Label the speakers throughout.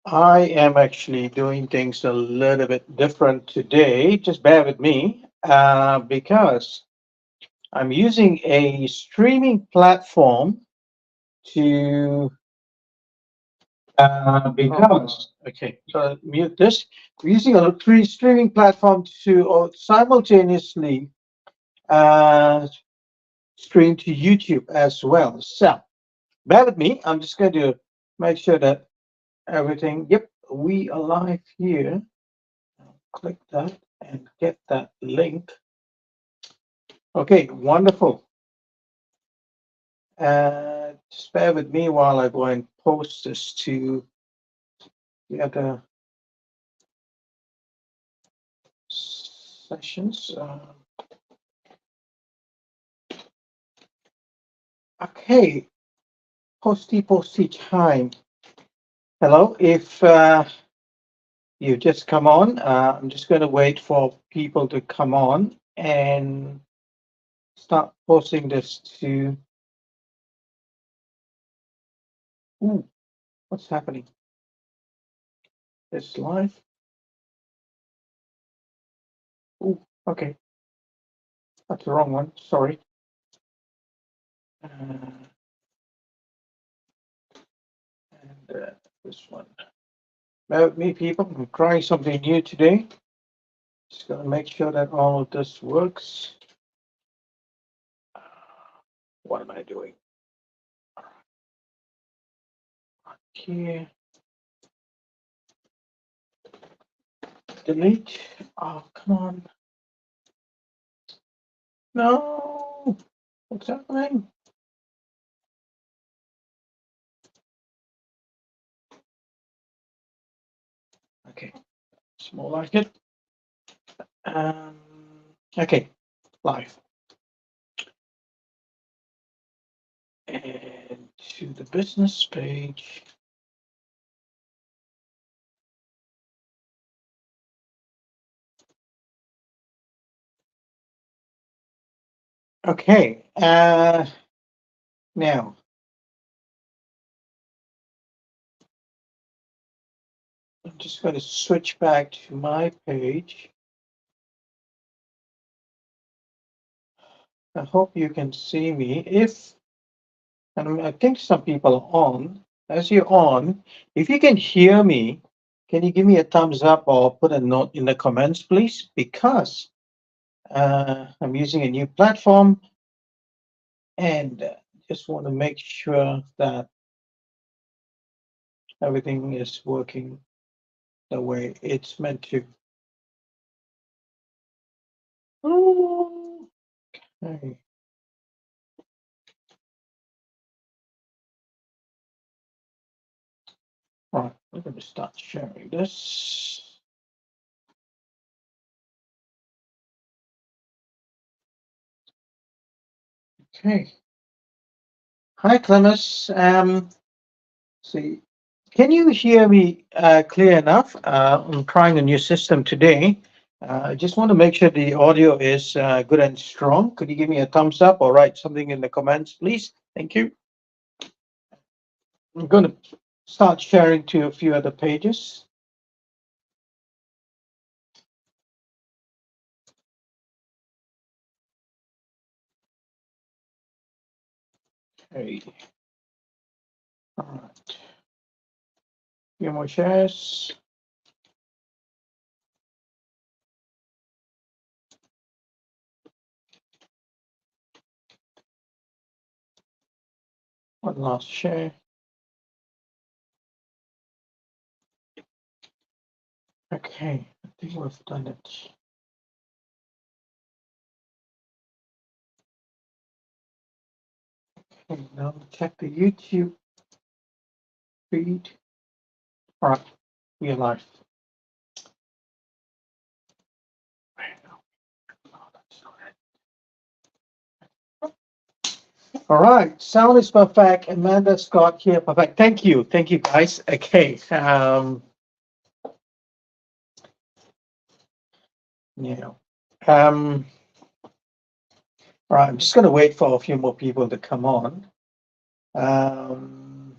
Speaker 1: I am actually doing things a little bit different today. Just bear with me because I'm using a streaming platform to okay, so mute this. We're using a free streaming platform to simultaneously uh, stream to YouTube as well. So bear with me. I'm just going to make sure that everything. Yep, we are live here. Click that and get that link. Okay, wonderful. Just bear with me while I go and post this to the other sessions. Okay, posty time. Hello, if you just come on, I'm just going to wait for people to come on and start posting this to. Ooh, what's happening? It's live. Ooh, okay, that's the wrong one. Sorry. Uh, and this one. Bear with me, people. I'm trying something new today. Just gonna make sure that all of this works. What am I doing? Here, delete. Oh, come on. No, what's happening? Okay, it's more like it. Um, okay, live. And to the business page. Okay, now I'm just going to switch back to my page. I hope you can see me. If and I think some people are on. As you're on, if you can hear me, can you give me a thumbs up or put a note in the comments, please? Because I'm using a new platform and just want to make sure that everything is working the way it's meant to. Okay. Right, we're going to start sharing this. Okay. Hi, Clemus. See, can you hear me clear enough? I'm trying a new system today. I just want to make sure the audio is good and strong. Could you give me a thumbs up or write something in the comments, please? Thank you. I'm going to start sharing to a few other pages. Okay. All right. Few more shares. One last share. Okay, I think we've done it. Okay, now check the YouTube feed. All right, we are live. All right, sound is perfect. Amanda Scott here, perfect. Thank you, guys. Okay, yeah. Um, all right, I'm just going to wait for a few more people to come on. Um,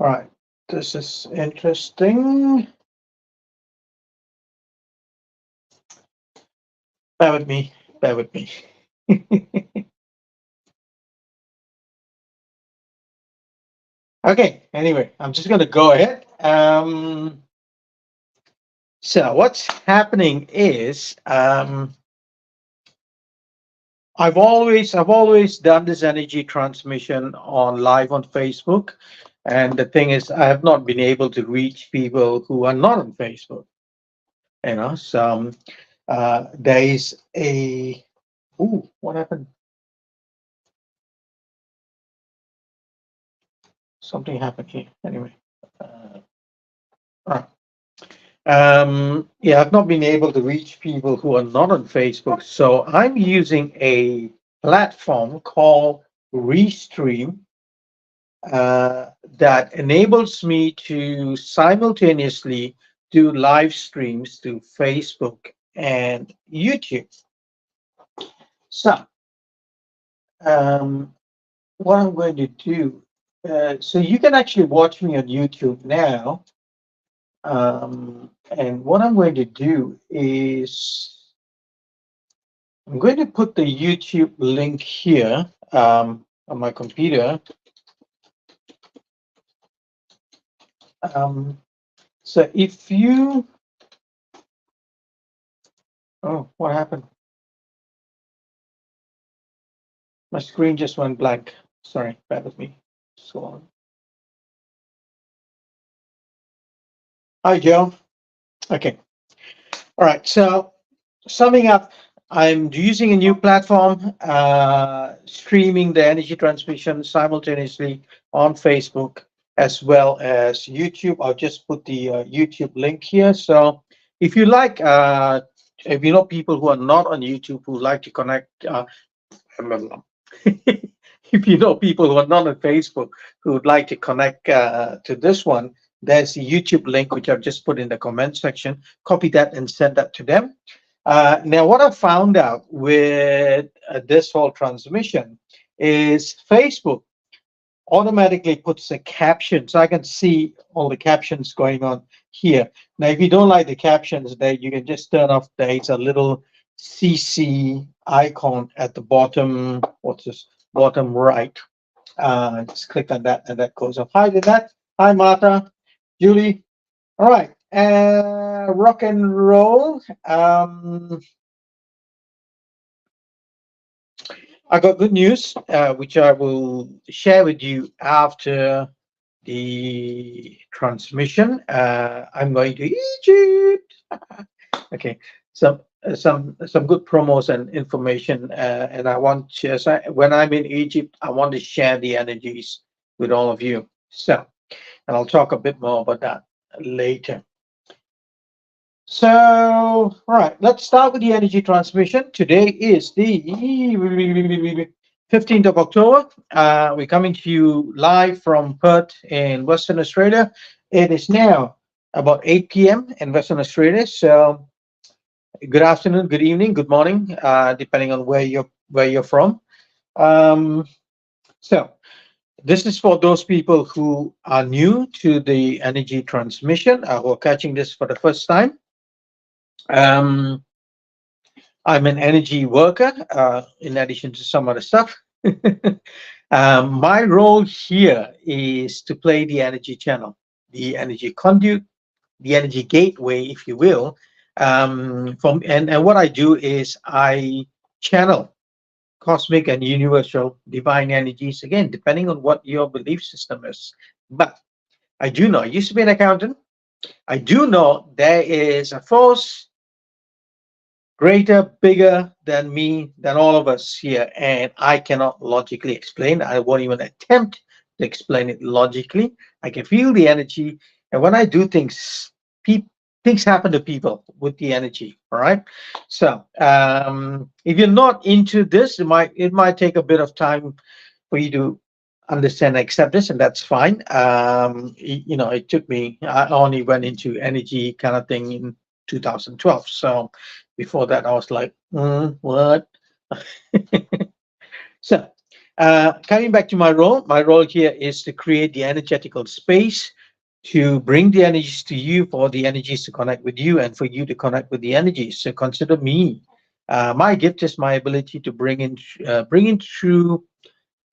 Speaker 1: All right, this is interesting. Bear with me. Bear with me. Okay. Anyway, I'm just going to go ahead. So what's happening is I've always done this energy transmission on live on Facebook, and the thing is I have not been able to reach people who are not on Facebook. So there is a ooh, what happened? Something happened here. Anyway, uh, yeah, I've not been able to reach people who are not on Facebook, so I'm using a platform called Restream that enables me to simultaneously do live streams to Facebook and YouTube. So, um, what I'm going to do, so you can actually watch me on YouTube now. And what I'm going to do is I'm going to put the YouTube link here on my computer. Um, so if you, oh, what happened? My screen just went blank. Sorry, bear with me. So on. Hi, Joe. Okay. All right. So summing up, I'm using a new platform, streaming the energy transmission simultaneously on Facebook as well as YouTube. I'll just put the YouTube link here. So if you like, if you know people who are not on YouTube who like to connect, if you know people who are not on Facebook who would like to connect to this one, there's the YouTube link which I've just put in the comment section. Copy that and send that to them. Now, what I found out with this whole transmission is Facebook automatically puts a caption, so I can see all the captions going on here. Now, if you don't like the captions, there you can just turn off. There's a little CC icon at the bottom. What's this? Bottom right. Just click on that, and that goes off. Hi, Lynette. Hi, Martha. Julie. All right. Rock and roll. I got good news, which I will share with you after the transmission. I'm going to Egypt. Okay, some good promos and information, and I want to, when I'm in Egypt, I want to share the energies with all of you. So, and I'll talk a bit more about that later. So, all right, let's start with the energy transmission. Today is the 15th of October. We're coming to you live from Perth in Western Australia. It is now about 8 p.m. in Western Australia. So, good afternoon, good evening, good morning, depending on where you're from. Um, so, this is for those people who are new to the energy transmission, who are catching this for the first time. Um, I'm an energy worker, in addition to some other stuff. My role here is to play the energy channel, the energy conduit, the energy gateway, if you will. And what I do is I channel cosmic and universal divine energies, again, depending on what your belief system is. But I do know, I used to be an accountant. I do know there is a force greater, bigger than me, than all of us here, and I cannot logically explain. I won't even attempt to explain it logically. I can feel the energy, and when I do things, things happen to people with the energy. All right. So if you're not into this, it might take a bit of time for you to understand and accept this, and that's fine. It took me. I only went into energy kind of thing in 2012. So before that, I was like, what? So Coming back to my role here is to create the energetical space to bring the energies to you, for the energies to connect with you, and for you to connect with the energies. So consider me. My gift is my ability to bring in through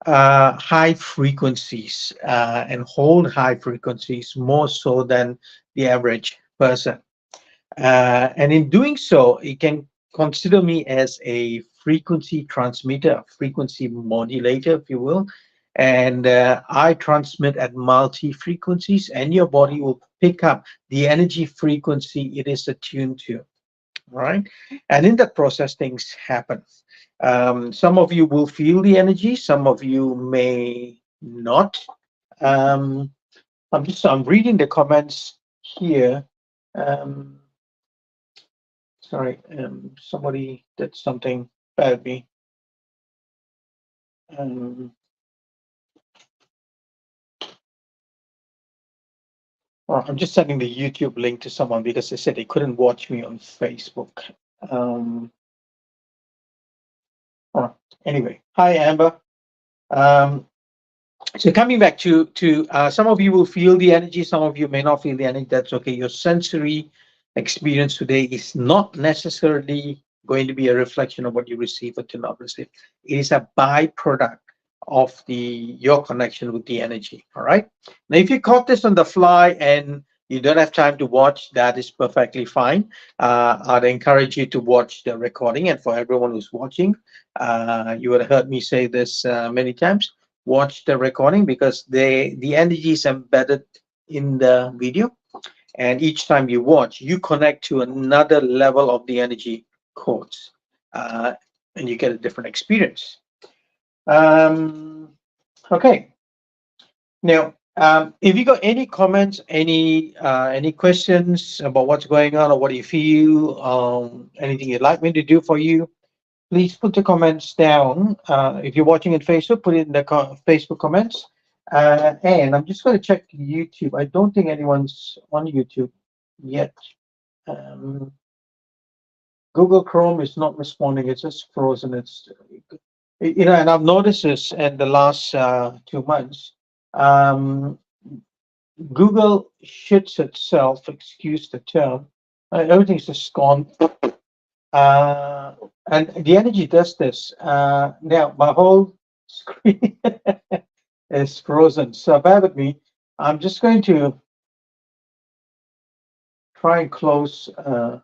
Speaker 1: high frequencies and hold high frequencies more so than the average person. And in doing so, you can consider me as a frequency transmitter, a frequency modulator, if you will. And I transmit at multi frequencies, and your body will pick up the energy frequency it is attuned to. All right. And in that process, things happen. Some of you will feel the energy, some of you may not. Um, I'm reading the comments here. Um, Sorry, somebody did something bad me. Um, I'm just sending the YouTube link to someone because they said they couldn't watch me on Facebook. Um, oh, anyway, hi Amber. Um, so coming back to some of you will feel the energy, some of you may not feel the energy. That's okay. Your sensory experience today is not necessarily going to be a reflection of what you receive or do not receive. It is a byproduct of the your connection with the energy. All right. Now, if you caught this on the fly and you don't have time to watch, that is perfectly fine. I'd encourage you to watch the recording. And for everyone who's watching, you would have heard me say this many times. Watch the recording because the energy is embedded in the video, and each time you watch, you connect to another level of the energy codes, uh, and you get a different experience. um, okay, now if you got any comments, any questions about what's going on or what do you feel, anything you'd like me to do for you, please put the comments down. If you're watching on Facebook, put it in the Facebook comments. And I'm just going to check YouTube. I don't think anyone's on YouTube yet. Um, Google Chrome is not responding. It's just frozen. And I've noticed this in the last 2 months. Um, Google shits itself, excuse the term. Everything's just gone. Uh, and the energy does this. Now, my whole screen is frozen. So bear with me. I'm just going to try and close the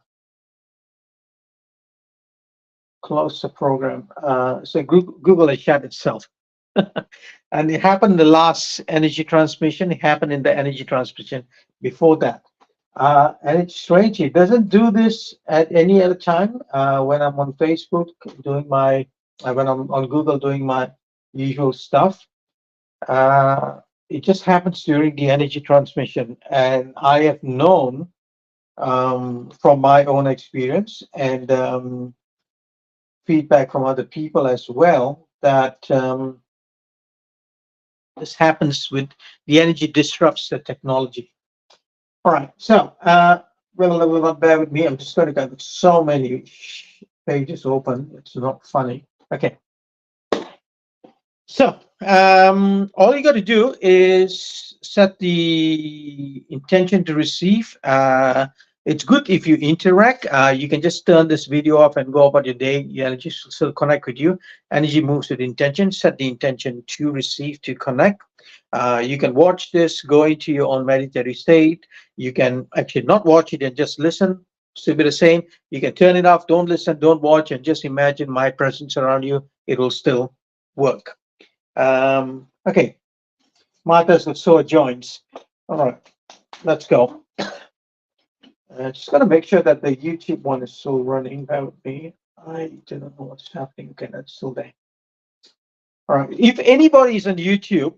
Speaker 1: program. So Google has shut itself. And it happened in the last energy transmission. It happened in the energy transmission before that. And it's strange. It doesn't do this at any other time. When I'm on Facebook doing when I'm on Google doing my usual stuff, it just happens during the energy transmission. And I have known from my own experience and feedback from other people as well that this happens with the energy disrupts the technology. All right, so will bear with me. I'm just going to go with so many pages open. It's not funny. Okay, so all you got to do is set the intention to receive. It's good if you interact. You can just turn this video off and go about your day. Your energy will still connect with you. Energy moves with intention. Set the intention to receive, to connect. You can watch this, go into your own meditative state. You can actually not watch it and just listen. Still be the same. You can turn it off, don't listen, don't watch, and just imagine my presence around you. It will still work. Okay, Martha's with sore joints. All right, let's go. Just gotta make sure that the YouTube one is still running. That would be. I don't know what's happening. Okay, that's still there. All right. If anybody's on YouTube,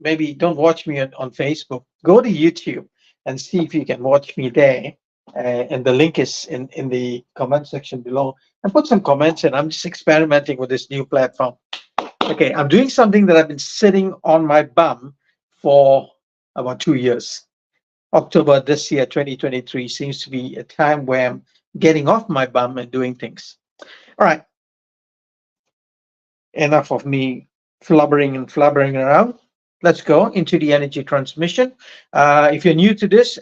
Speaker 1: maybe don't watch me on Facebook. Go to YouTube and see if you can watch me there. And the link is in the comment section below. And put some comments in. I'm just experimenting with this new platform. Okay, I'm doing something that I've been sitting on my bum for about 2 years. October this year, 2023, seems to be a time where I'm getting off my bum and doing things. All right. Enough of me flubbering around. Let's go into the energy transmission. If you're new to this,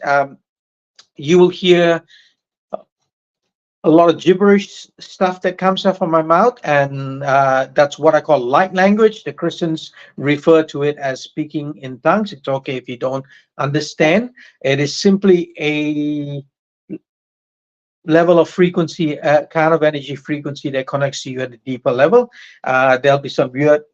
Speaker 1: you will hear a lot of gibberish stuff that comes out from my mouth, and that's what I call light language. The Christians refer to it as speaking in tongues. It's okay if you don't understand. It is simply a level of frequency, kind of energy frequency that connects to you at a deeper level. There'll be some weird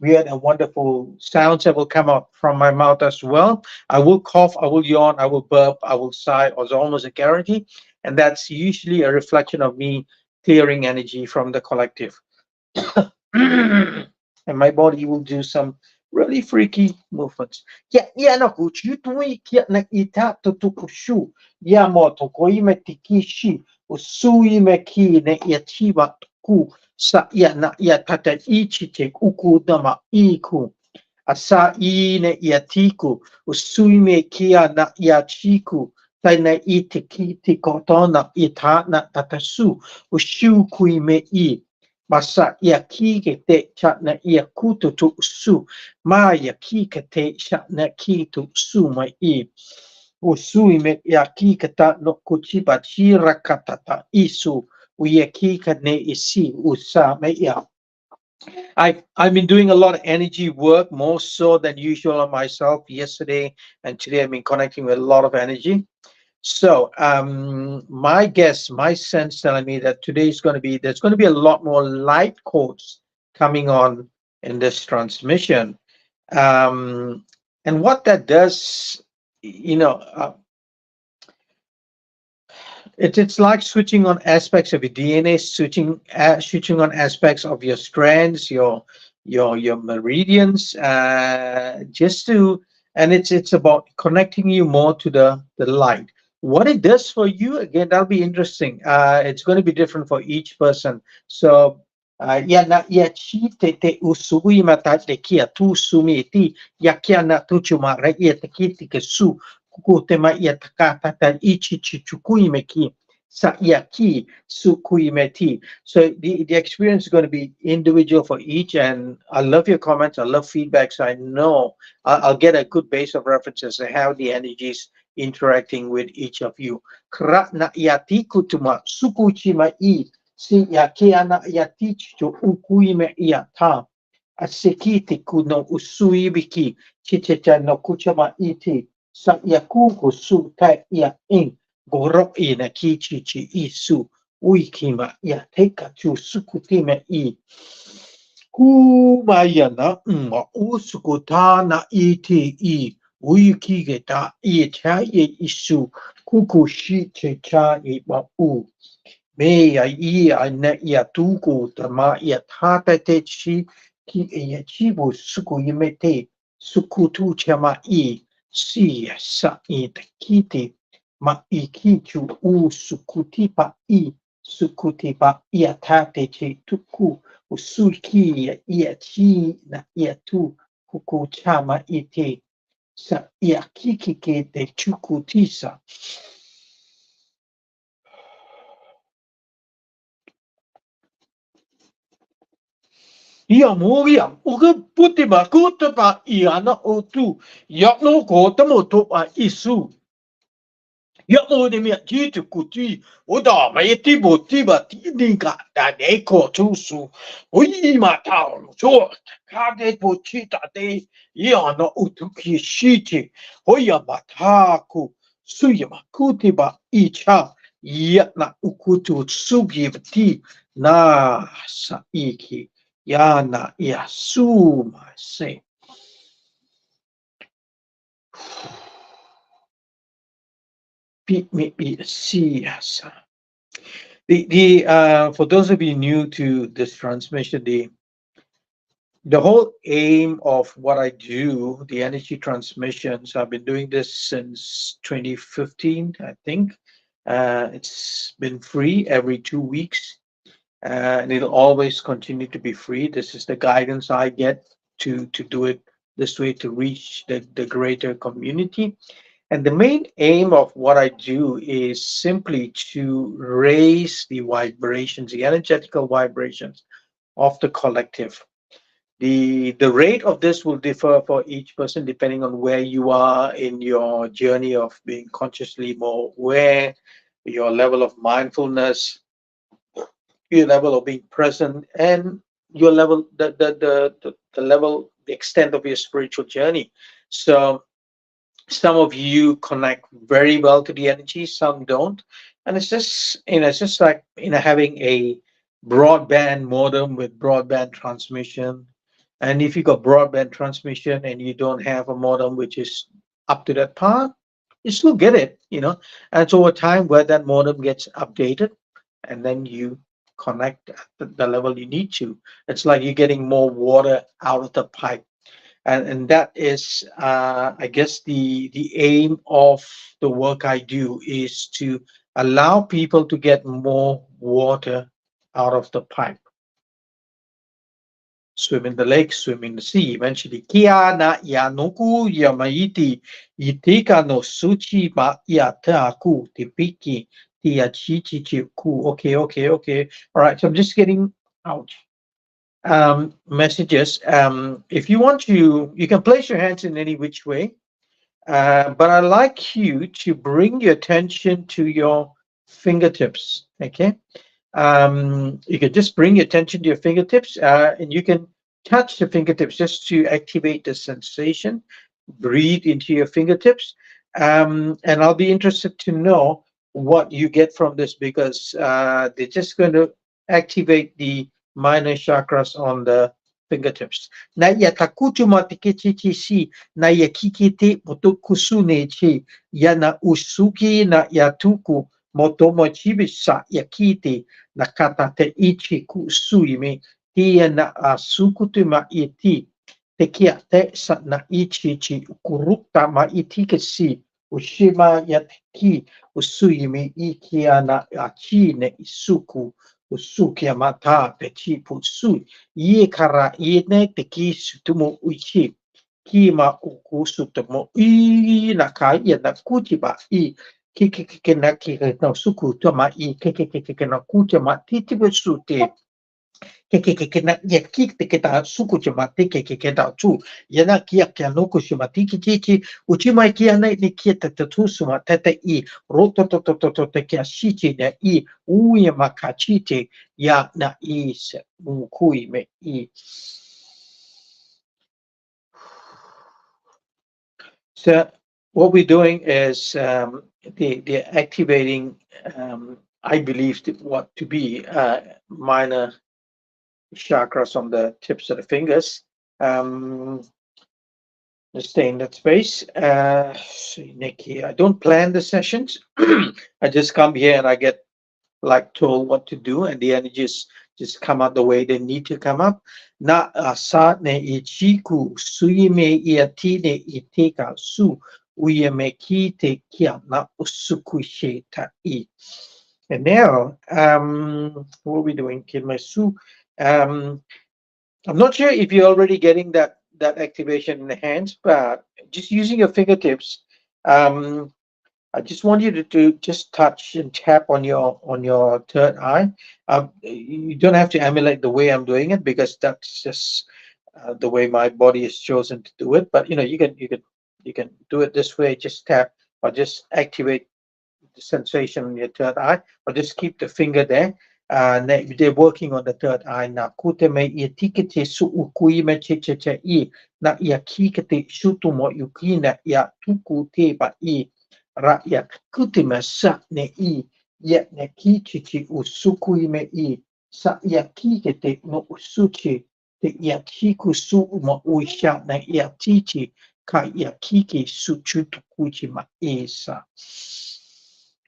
Speaker 1: and wonderful sounds that will come out from my mouth as well. I will cough, I will yawn, I will burp, I will sigh, or it's almost a guarantee. And that's usually a reflection of me clearing energy from the collective. And my body will do some really freaky movements. Yeah, yeah, no, you tui kia na ita to tukushu. Ya moto koime tikishi. Usui me ki ne yachiba ku. Sa ya na ya tata ichi te uku dama iku. Asa I ne yatiku. Usui me kia na yachiku. Tai na iti ki te kotona ita na tatasu. Ushu kui me I. Masa ia ki ke te cha na ia kutu tu su ma ia ki ke te cha na ki tu su mai I o sui me ia ki ke ta no kuchiba chira katata isu o ia ki ka ne isi o sa me ia. I've been doing a lot of energy work, more so than usual on myself yesterday and today. I've been connecting with a lot of energy. So, my guess, my sense telling me that today is going to be, there's going to be a lot more light codes coming on in this transmission. Um, and what that does, you know, it's like switching on aspects of your DNA, switching on aspects of your strands, your meridians, just to, and it's about connecting you more to the light. What it does for you, again, that'll be interesting. It's going to be different for each person. So. Ya na ya chi te usui mata te kia tu sumi ti ya kia na tu chuma ra ia te kiti ke su kuku te mai ia takata ta ichi chichukui me ki sa ia ki su kui me ti. So the experience is going to be individual for each, and I love your comments, I love feedback, so I know I'll get a good base of references to how the energies interacting with each of you. Kra na ia ti kutuma suku chima I si ya ke ana ya ticho ukui me ia ta a sekiti kuno usui biki chichecha no kuchama iti sa ya kuku su ta ya in goro i na kichichi isu uikima ya teka chu sukutime I kumaya na ma usukuta na iti I uikige ta I cha ye isu kuku shi checha I ba u me ya I a na ya tuku tama ya tata te chi ki e ya chibu suku yimete sukutu chama I si ya sa I te kite ma I kichu u sukuti pa I sukuti pa ya tate che tuku usuki ya chi na ya tu kuku chama ite sa ya kiki ke te chukutisa. Ia moria, o que puti ba kuta pa iana o tu, ya no kota mo to pa isu. Ya mo de mia jitu kuti, o da ma yeti bo tiba ti dinka da de ko tu su. O I ma ta o so, ka de po chita de, ia no o tu ki shiti, o ya ma ta ku, su ya ma kuti ba I cha, ya na ukutu sugi ti, na sa iki. Yana Yasuma say. Beat me beat see yes. The For those of you new to this transmission, the whole aim of what I do, the energy transmissions, I've been doing this since 2015, I think. It's been free every 2 weeks, and it'll always continue to be free. This is the guidance I get to do it this way to reach the greater community. And the main aim of what I do is simply to raise the vibrations, the energetical vibrations of the collective. The rate of this will differ for each person depending on where you are in your journey of being consciously more aware, your level of mindfulness, your level of being present, and your level, the level, the extent of your spiritual journey. So some of you connect very well to the energy, some don't. And it's just, it's just like, having a broadband modem with broadband transmission. And if you got broadband transmission and you don't have a modem which is up to that par, you still get it. And so over time, where that modem gets updated, and then you connect at the level you need to. It's like you're getting more water out of the pipe, and that is, I guess, the aim of the work I do is to allow people to get more water out of the pipe. Swim in the lake, swim in the sea. Eventually, kia na ya nuku ya maiti itika no suchi ma ya taku tipiki tia chichi ku. Okay, okay, okay. All right. So I'm just getting out messages. If you want to, you can place your hands in any which way. But I'd like you to bring your attention to your fingertips. Okay. You can just bring your attention to your fingertips, and you can touch the fingertips just to activate the sensation. Breathe into your fingertips, and I'll be interested to know what you get from this, because they're just going to activate the minor chakras on the fingertips. Na ya takutu matikechichi si na ya kikite motokusune chi ya na usuki na ya tuku motomo chibisa ya kite nakata te ichi ku suime tia na asukutu ma iti te kia te sa na ichi chi kurukta ma iti ke si ushima ya te ki usuime ikia na achi ne isuku usuki mata te chi putsu ye kara ye ne te ki sutumo uichi ki ma uku sutumo i na ka ia na kuti ba i ke na ki na suku to ma I ke na ku te ma titi be su te ke na ye ki ke ta suku te ma te ke ta tu ye na ki ke no ku shi ma tiki tiki uchi mai ki ana ni ki te tu su ma te I roto to te ke shi chi ne I u ye ma ka chi te ya na I se u kui me I. So what we're doing is, the activating, I believe, what to be minor chakras on the tips of the fingers. Um, let's stay in that space. See, Nikki, I don't plan the sessions. I just come here and I get like told what to do, and the energies just come out the way they need to come up. Na asa ne ichiku suime iati ne iteka su uyeme ki te kia na usuku ta I. And now, what are we doing? Kinmasu. I'm not sure if you're already getting that activation in the hands, but just using your fingertips. I just want you to just touch and tap on your third eye. You don't have to emulate the way I'm doing it, because that's just the way my body is chosen to do it. But you can do it this way. Just tap or just activate the sensation in your third eye, or just keep the finger there. They're working on the third eye now. Kute me I tikete su ukui me che I na ia kikete sutu mo yukina ia tuku te ba I ra ia kute me sa ne I ia ne kichichi usukui me I sa ia kikete no usuchi te ia kiku su mo uisha na ia tichi ka ia kiki su chutu kuchi ma isa.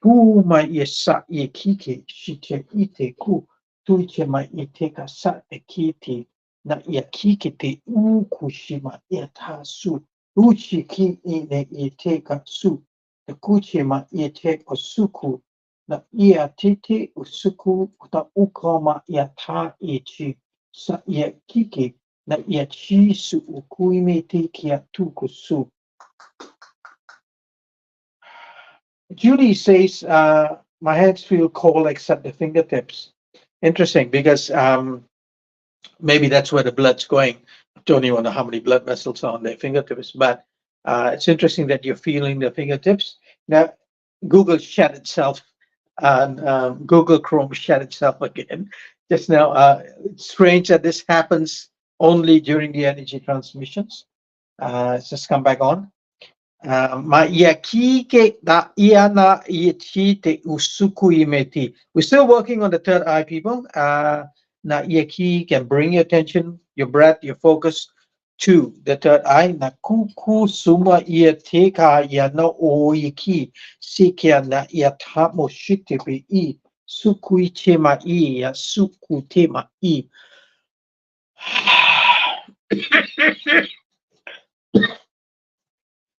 Speaker 1: Tu mai e sa e kike shi te ite ku tuiche mai e te ka sa e kite na ia kike te ukushima e ta su uchi ki I ne e te ka su te kuche ma e te o suku na ia tete o suku ta ukoma ia ta e chi sa ia kike na ia chi su ukuime te kia tuku su. Judy says, my hands feel cold except the fingertips. Interesting, because Maybe that's where the blood's going. Don't even know how many blood vessels are on their fingertips, but it's interesting that you're feeling the fingertips. Now, Google shut itself, and Google Chrome shut itself again just now. It's strange that this happens only during the energy transmissions. It's just come back on. Ma ia ki ke da ia na ia chi te usuku imeti. We're still working on the third eye, people. Na ia ki can bring your attention, your breath, your focus to the third eye. Na kuku suma ia te ka ia na o ia ki sikia na ia tamo shite pe I suku te ma I ia suku te ma I.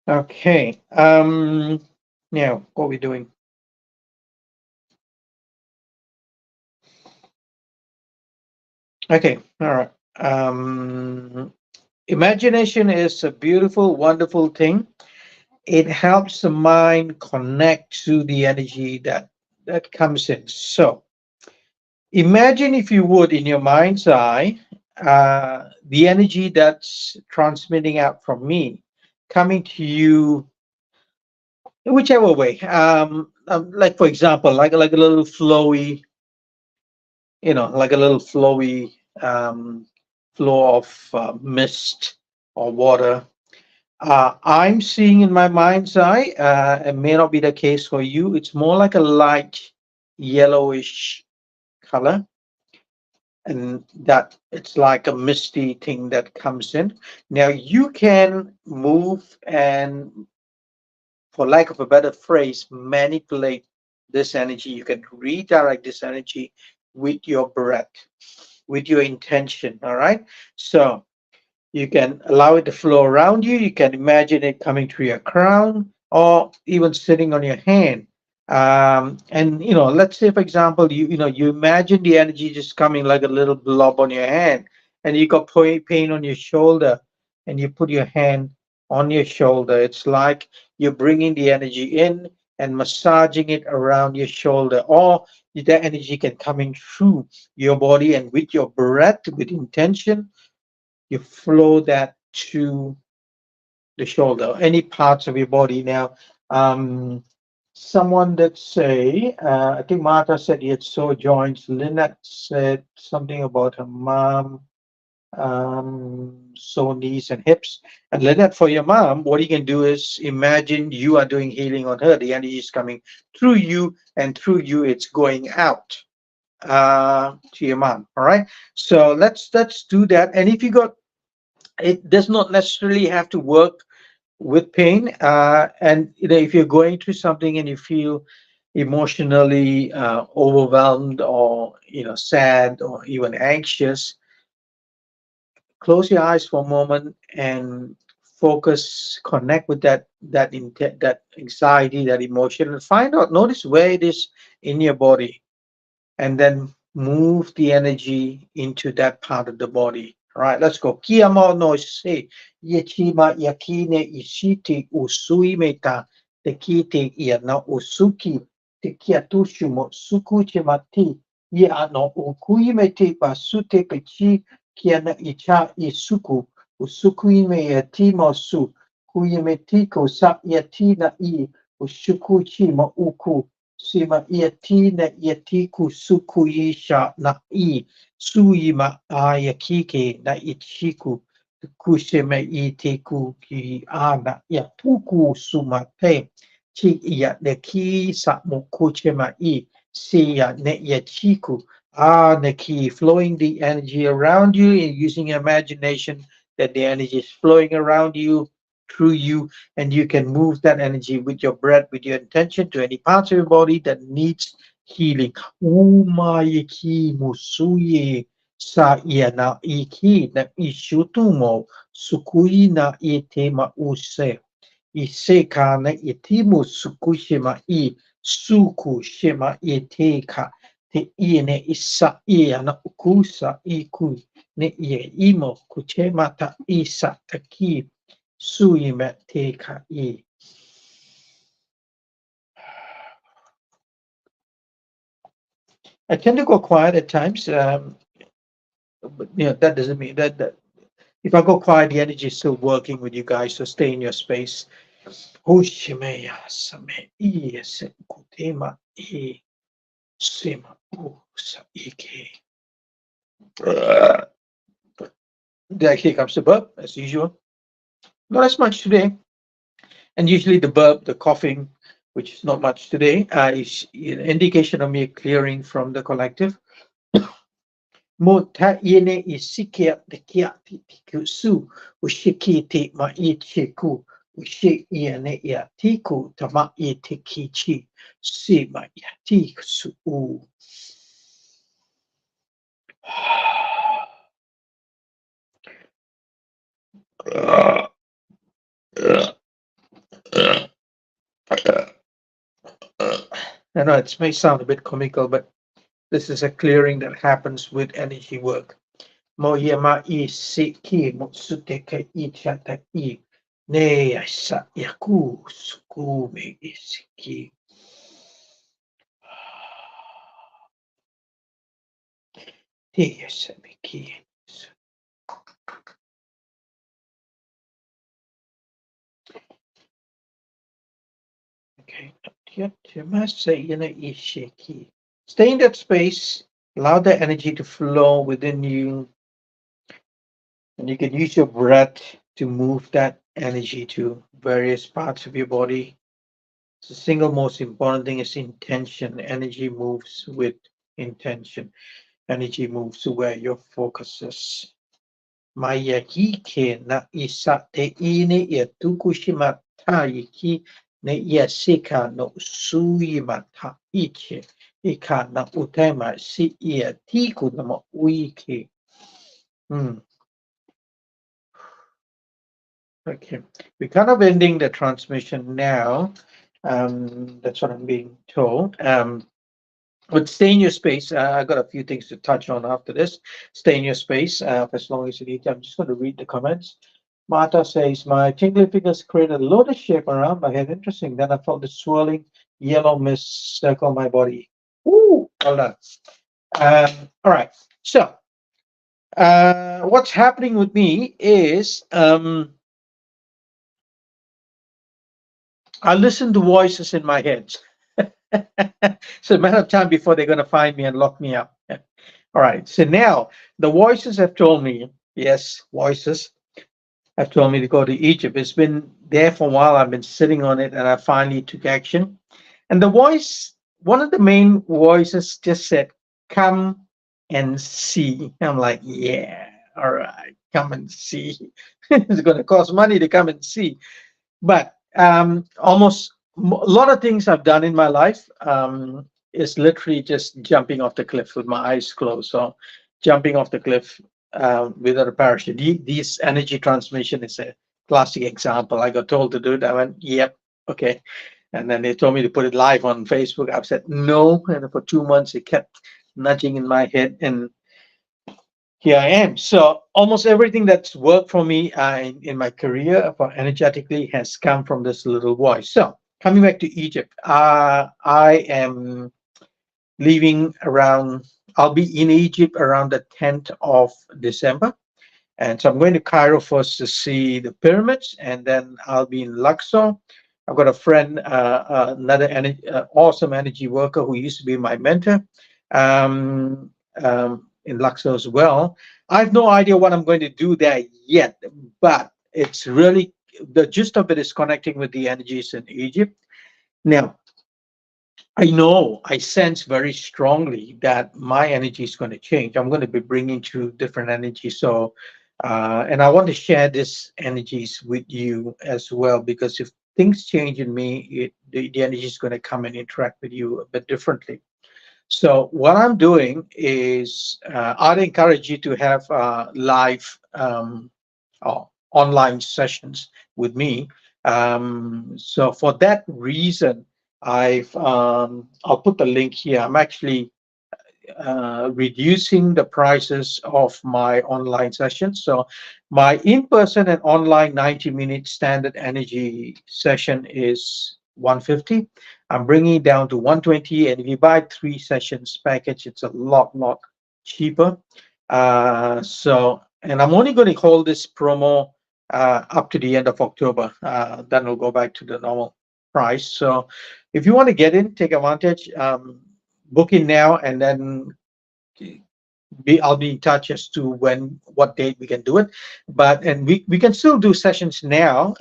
Speaker 1: Okay. Now what are we doing? Okay. All right. Imagination is a beautiful, wonderful thing. It helps the mind connect to the energy that comes in. So imagine, if you would, in your mind's eye, the energy that's transmitting out from me, coming to you whichever way. Like for example, like a little flowy, like a little flowy flow of mist or water. I'm seeing in my mind's eye, it may not be the case for you. It's more like a light yellowish color, and that it's like a misty thing that comes in. Now you can move and, for lack of a better phrase, manipulate this energy. You can redirect this energy with your breath, with your intention. All right. So you can allow it to flow around you. You can imagine it coming through your crown or even sitting on your hand. And let's say, for example, you imagine the energy just coming like a little blob on your hand, and you got pain on your shoulder, and you put your hand on your shoulder. It's like you're bringing the energy in and massaging it around your shoulder, or that energy can come in through your body, and with your breath, with intention, you flow that to the shoulder, any parts of your body. Now, someone that say, I think Martha said he had sore joints. Lynette said something about her mom, sore knees and hips. And Lynette, for your mom, what you can do is imagine you are doing healing on her. The energy is coming through you, and through you, it's going out to your mom. All right. So let's do that. And if you got, it does not necessarily have to work with pain. And if you're going through something and you feel emotionally overwhelmed, or sad, or even anxious, close your eyes for a moment and focus, connect with that anxiety, that emotion, and find out, notice where it is in your body, and then move the energy into that part of the body. All right, let's go. Kia mau no se, yechima yakine ishiti usui meta, te kite ia na usuki, te kia tushu mo suku te mati, ye ano ukui me te pasute pechi, kia na icha isuku, usukui me ya ti mo su, kuye me tiko sa ya ti na I, usuku chi mo uku, Sima iatina iatiku suku isha na I suima ayakike na ichiku kuseme iteku ki ana iatuku sumate chi ia ne ki sa mukuchema I siya ne iachiku ne ki, flowing the energy around you and using your imagination that the energy is flowing around you, through you, and you can move that energy with your breath, with your intention, to any parts of your body that needs healing. Umayeki musuye sa ia na iki na ishutumo sukui na itema use. Iseka na itimu sukushima I suku shima iteka te iene isa ia na ukusa iku ne ie imo kuchema ta isa taki suime te kai. I tend to go quiet at times. But that doesn't mean that if I go quiet, the energy is still working with you guys. So stay in your space. Hushimeya same se kutema sema sa here comes the burp as usual. Not as much today. And usually the burp, the coughing, which is not much today, is an indication of me clearing from the collective. Mo ta iene I sikia te kia ti tiku su ushiki te ma I chiku ushi iene ia tiku tama I te kichi si ma ia tiku su u. I know it may sound a bit comical, but this is a clearing that happens with energy work. Moyema I siki motsuteke I chata I ne sa yaku suku me isiki. Yes, okay. Stay in that space, allow the energy to flow within you, and you can use your breath to move that energy to various parts of your body. The single most important thing is intention. Energy moves with intention. Energy moves to where your focus is. Maya hike na isa te ine ia tukushima taiki ne ia sika no suimata iche ika na utema si ia tiku na mo uike. Hmm. Okay, we're kind of ending the transmission now. That's what I'm being told. But stay in your space. I got a few things to touch on after this. Stay in your space for as long as you need. I'm just going to read the comments. Marta says, my tingly fingers created a lotus shape around my head. Interesting. Then I felt the swirling yellow mist circle my body. Ooh, well done. All right. So, what's happening with me is I listen to voices in my head. It's a matter of time before they're going to find me and lock me up. All right. So now the voices have told me, yes, voices have told me to go to Egypt. It's been there for a while. I've been sitting on it and I finally took action. And the voice, one of the main voices just said, come and see. I'm like, yeah, all right, come and see. It's going to cost money to come and see. But almost a lot of things I've done in my life is literally just jumping off the cliff with my eyes closed. So jumping off the cliff without a parachute. This energy transmission is a classic example. I got told to do it. I went, yep, okay. And then they told me to put it live on Facebook. I've said no. And for 2 months, it kept nudging in my head. And here I am. So almost everything that's worked for me in my career for energetically has come from this little voice. So coming back to Egypt, I am leaving around. I'll be in Egypt around the 10th of December. And so I'm going to Cairo first to see the pyramids, and then I'll be in Luxor. I've got a friend, awesome energy worker who used to be my mentor um, in Luxor as well. I have no idea what I'm going to do there yet, but it's really the gist of it is connecting with the energies in Egypt. Now, I know, I sense very strongly that my energy is going to change. I'm going to be bringing to different energies. So, and I want to share this energies with you as well, because if things change in me, the energy is going to come and interact with you a bit differently. So, what I'm doing is I'd encourage you to have live or online sessions with me. So, for that reason, I'll put the link here. I'm actually reducing the prices of my online sessions. So my in-person and online 90-minute standard energy session is 150. I'm bringing it down to 120, and if you buy 3 sessions package, it's a lot cheaper. And I'm only going to hold this promo up to the end of October. Then we'll go back to the normal price. So if you want to get in, take advantage, book in now, and then I'll be in touch as to what date we can do it. We can still do sessions now.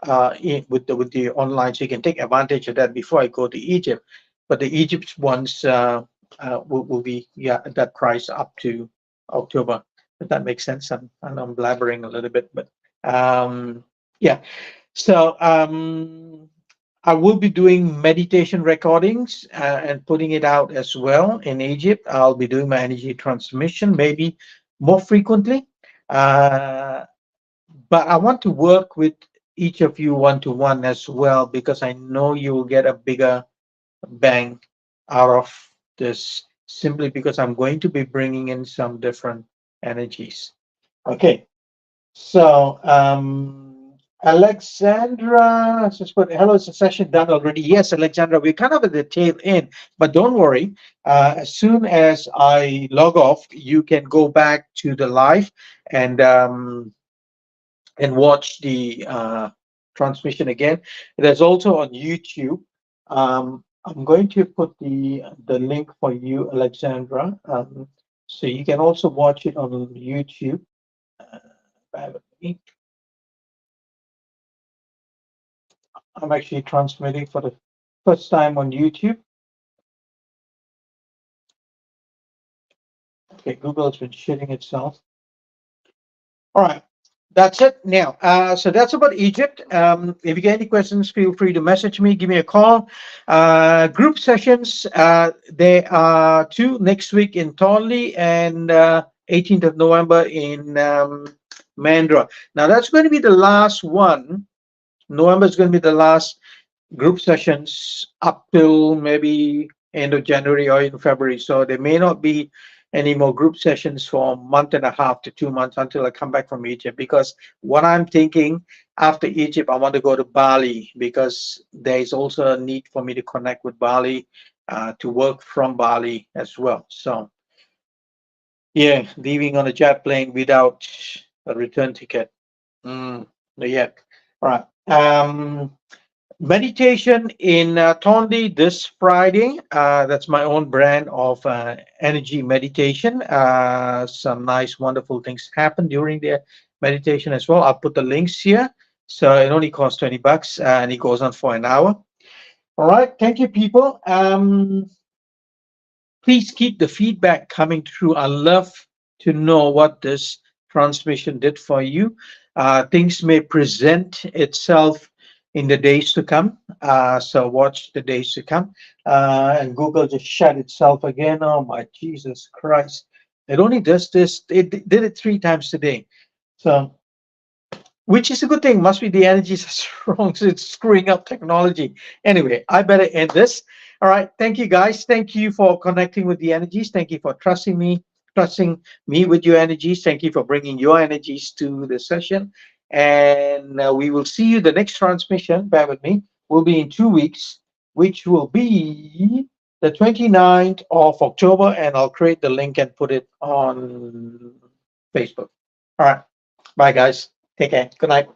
Speaker 1: With the online, so you can take advantage of that before I go to Egypt. But the Egypt ones will be, yeah, at that price up to October. If that makes sense. I'm blabbering a little bit, but yeah. So I will be doing meditation recordings and putting it out as well in Egypt. I'll be doing my energy transmission maybe more frequently. Uh, but I want to work with each of you one to one as well, because I know you will get a bigger bang out of this, simply because I'm going to be bringing in some different energies. Okay, so Alexandra just put hello. Is the session done already? Yes, Alexandra, we're kind of at the tail end, but don't worry. As soon as I log off, you can go back to the live and watch the transmission again. There's also on YouTube. I'm going to put the link for you, Alexandra, so you can also watch it on YouTube. Bear with me. I'm actually transmitting for the first time on YouTube. Okay, Google's been shitting itself. All right, that's it now. So that's about Egypt. If you get any questions, feel free to message me, give me a call. Group sessions, there are two next week in Tonley and 18th of November in Mandra. Now, that's going to be the last one. November is going to be the last group sessions up till maybe end of January or in February. So there may not be any more group sessions for a month and a half to 2 months until I come back from Egypt. Because what I'm thinking, after Egypt, I want to go to Bali, because there is also a need for me to connect with Bali, to work from Bali as well. So yeah, leaving on a jet plane without a return ticket. Mm, not yet. All right. Meditation in Tondi this Friday. That's my own brand of energy meditation. Some nice, wonderful things happen during the meditation as well. I'll put the links here. So it only costs $20 and it goes on for an hour. All right. Thank you, people. Please keep the feedback coming through. I love to know what this transmission did for you. Things may present itself in the days to come. So watch the days to come. And Google just shut itself again. Oh my Jesus Christ. It only does this. It did it 3 times today. So, which is a good thing. Must be the energies are strong, so it's screwing up technology. Anyway, I better end this. All right. Thank you, guys. Thank you for connecting with the energies. Thank you for trusting me with your energies. Thank you for bringing your energies to the session. And we will see you the next transmission. Bear with me. Will be in 2 weeks, which will be the 29th of October. And I'll create the link and put it on Facebook. All right. Bye, guys. Take care. Good night.